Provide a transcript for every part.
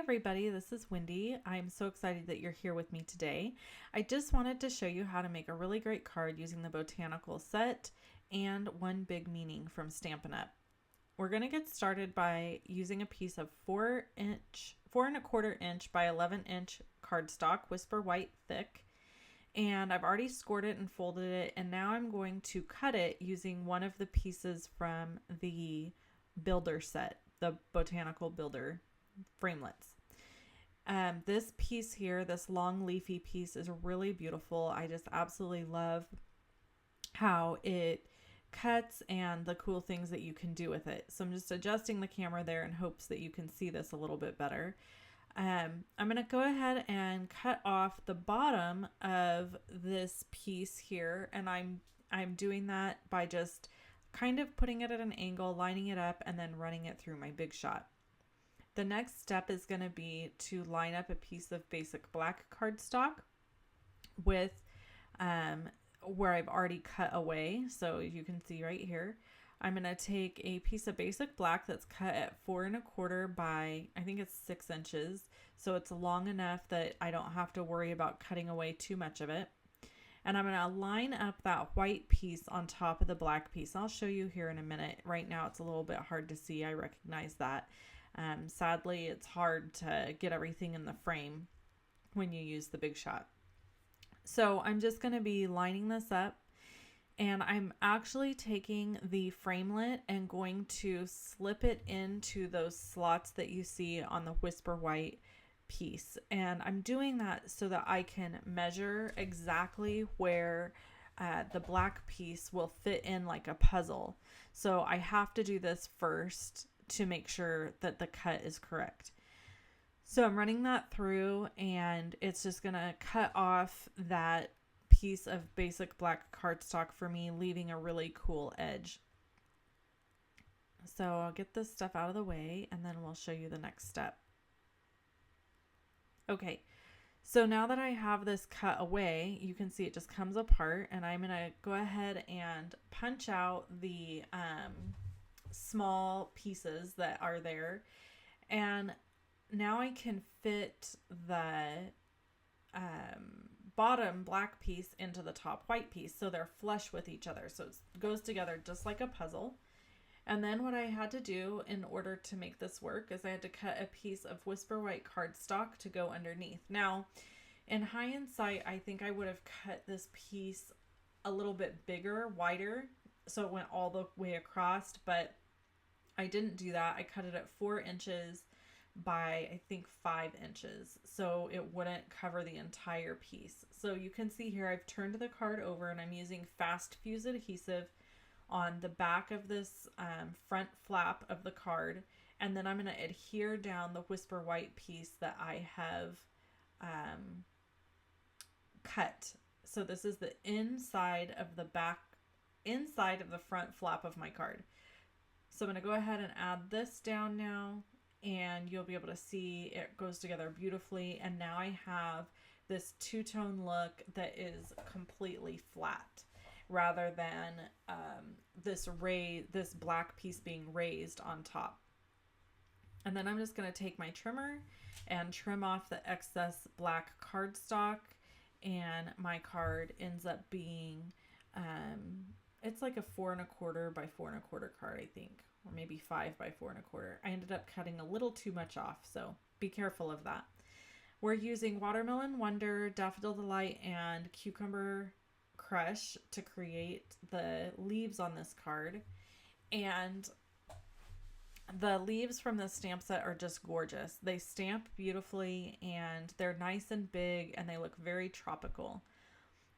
everybody, this is Wendy. I'm so excited that you're here with me today. I just wanted to show you how to make a really great card using the botanical set and One Big Meaning from Stampin' Up. We're going to get started by using a piece of 4¼ inch by 11" cardstock, whisper white thick. And I've already scored it and folded it, and now I'm going to cut it using one of the pieces from the builder set, the Botanical Builder framelits. This piece here, this long leafy piece, is really beautiful. I just absolutely love how it cuts and the cool things that you can do with it. So I'm just adjusting the camera there in hopes that you can see this a little bit better. I'm going to go ahead and cut off the bottom of this piece here, and I'm doing that by just kind of putting it at an angle, lining it up, and then running it through my Big Shot. The next step is going to be to line up a piece of basic black cardstock with where I've already cut away. So you can see right here, I'm going to take a piece of basic black that's cut at 4¼ by, I think it's 6 inches. So it's long enough that I don't have to worry about cutting away too much of it. And I'm going to line up that white piece on top of the black piece. I'll show you here in a minute. Right now it's a little bit hard to see. I recognize that. Sadly, it's hard to get everything in the frame when you use the Big Shot. So I'm just going to be lining this up, and I'm actually taking the framelit and going to slip it into those slots that you see on the whisper white piece. And I'm doing that so that I can measure exactly where the black piece will fit in like a puzzle. So I have to do this first to make sure that the cut is correct. So I'm running that through, and it's just going to cut off that piece of basic black cardstock for me, leaving a really cool edge. So I'll get this stuff out of the way, and then we'll show you the next step. Okay, so now that I have this cut away, you can see it just comes apart, and I'm going to go ahead and punch out the small pieces that are there, and now I can fit the bottom black piece into the top white piece, so they're flush with each other, so it goes together just like a puzzle. And then what I had to do in order to make this work is I had to cut a piece of whisper white cardstock to go underneath. Now in hindsight, I think I would have cut this piece a little bit bigger, wider, so it went all the way across, but I didn't do that. I cut it at 4 inches by, I think, 5 inches, so it wouldn't cover the entire piece. So you can see here I've turned the card over, and I'm using fast fuse adhesive on the back of this front flap of the card, and then I'm going to adhere down the whisper white piece that I have cut. So this is the inside of the front flap of my card. So I'm going to go ahead and add this down now, and you'll be able to see it goes together beautifully. And now I have this two-tone look that is completely flat, rather than this black piece being raised on top. And then I'm just going to take my trimmer and trim off the excess black cardstock, and my card ends up being it's like a 4¼ by 4¼ card, I think, or maybe 5 by 4¼ I ended up cutting a little too much off, so be careful of that. We're using Watermelon Wonder, Daffodil Delight, and Cucumber Crush to create the leaves on this card. And the leaves from the stamp set are just gorgeous. They stamp beautifully, and they're nice and big, and they look very tropical.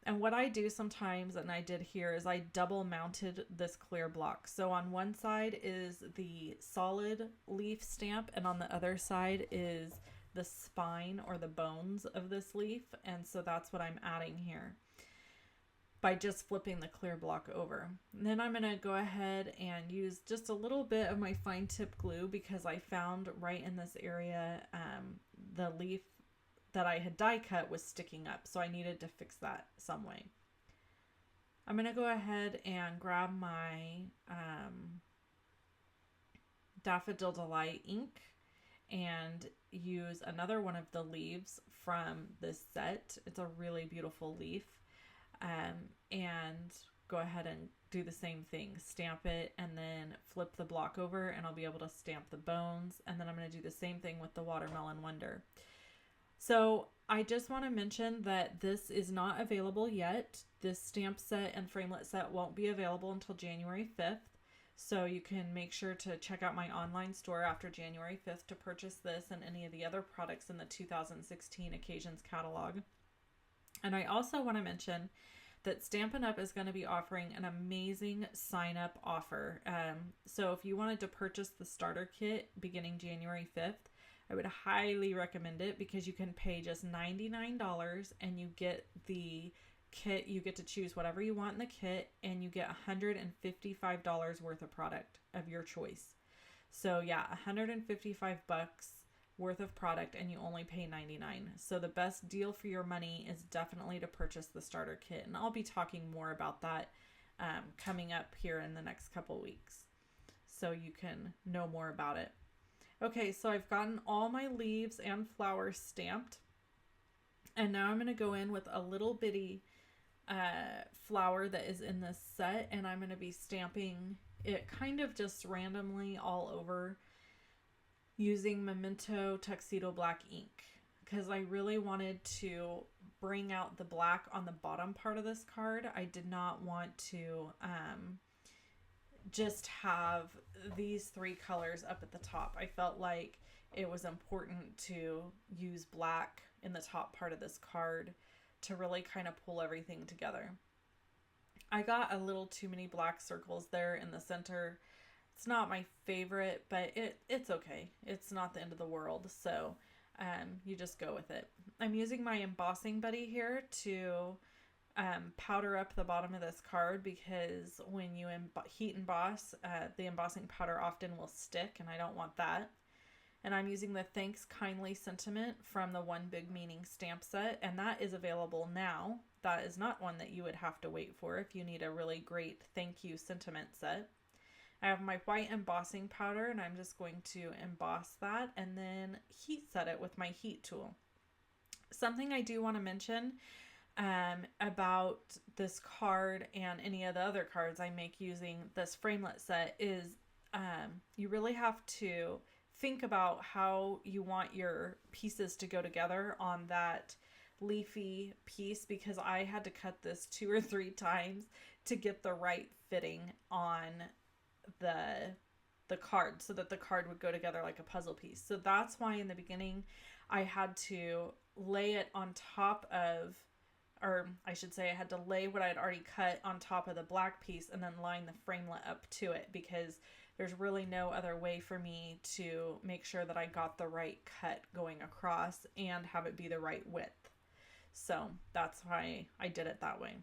And what I do sometimes, and I did here, is I double mounted this clear block. So on one side is the solid leaf stamp, and on the other side is the spine or the bones of this leaf. And so that's what I'm adding here by just flipping the clear block over. And then I'm going to go ahead and use just a little bit of my fine tip glue, because I found right in this area the leaf that I had die cut was sticking up, so I needed to fix that some way. I'm going to go ahead and grab my Daffodil Delight ink, and use another one of the leaves from this set. It's a really beautiful leaf. And go ahead and do the same thing. Stamp it and then flip the block over, and I'll be able to stamp the bones. And then I'm going to do the same thing with the Watermelon Wonder. So I just want to mention that this is not available yet. This stamp set and framelit set won't be available until January 5th. So you can make sure to check out my online store after January 5th to purchase this and any of the other products in the 2016 Occasions catalog. And I also want to mention that Stampin' Up! Is going to be offering an amazing sign-up offer. So if you wanted to purchase the starter kit beginning January 5th, I would highly recommend it because you can pay just $99 and you get the kit. You get to choose whatever you want in the kit, and you get $155 worth of product of your choice. So yeah, $155 worth of product, and you only pay $99. So the best deal for your money is definitely to purchase the starter kit, and I'll be talking more about that coming up here in the next couple weeks, so you can know more about it. Okay, so I've gotten all my leaves and flowers stamped, and now I'm going to go in with a little bitty flower that is in this set, and I'm going to be stamping it kind of just randomly all over using Memento Tuxedo Black ink, because I really wanted to bring out the black on the bottom part of this card. I did not want to just have these three colors up at the top. I felt like it was important to use black in the top part of this card to really kind of pull everything together. I got a little too many black circles there in the center. It's not my favorite, but it's okay. It's not the end of the world, so you just go with it. I'm using my embossing buddy here to powder up the bottom of this card, because when you heat emboss, the embossing powder often will stick, and I don't want that. And I'm using the Thanks Kindly sentiment from the One Big Meaning stamp set, and that is available now. That is not one that you would have to wait for if you need a really great thank you sentiment set. I have my white embossing powder, and I'm just going to emboss that and then heat set it with my heat tool. Something I do want to mention about this card and any of the other cards I make using this framelit set is you really have to think about how you want your pieces to go together on that leafy piece, because I had to cut this 2 or 3 times to get the right fitting on the card so that the card would go together like a puzzle piece. So that's why in the beginning I had to lay it on top of, or I should say I had to lay what I had already cut on top of the black piece and then line the framelit up to it, because there's really no other way for me to make sure that I got the right cut going across and have it be the right width. So that's why I did it that way.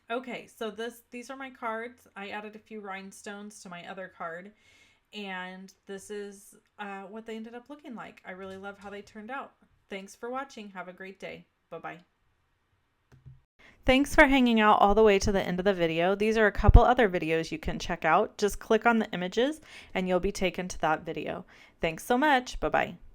Okay, so these are my cards. I added a few rhinestones to my other card, and this is what they ended up looking like. I really love how they turned out. Thanks for watching. Have a great day. Bye-bye. Thanks for hanging out all the way to the end of the video. These are a couple other videos you can check out. Just click on the images and you'll be taken to that video. Thanks so much. Bye-bye.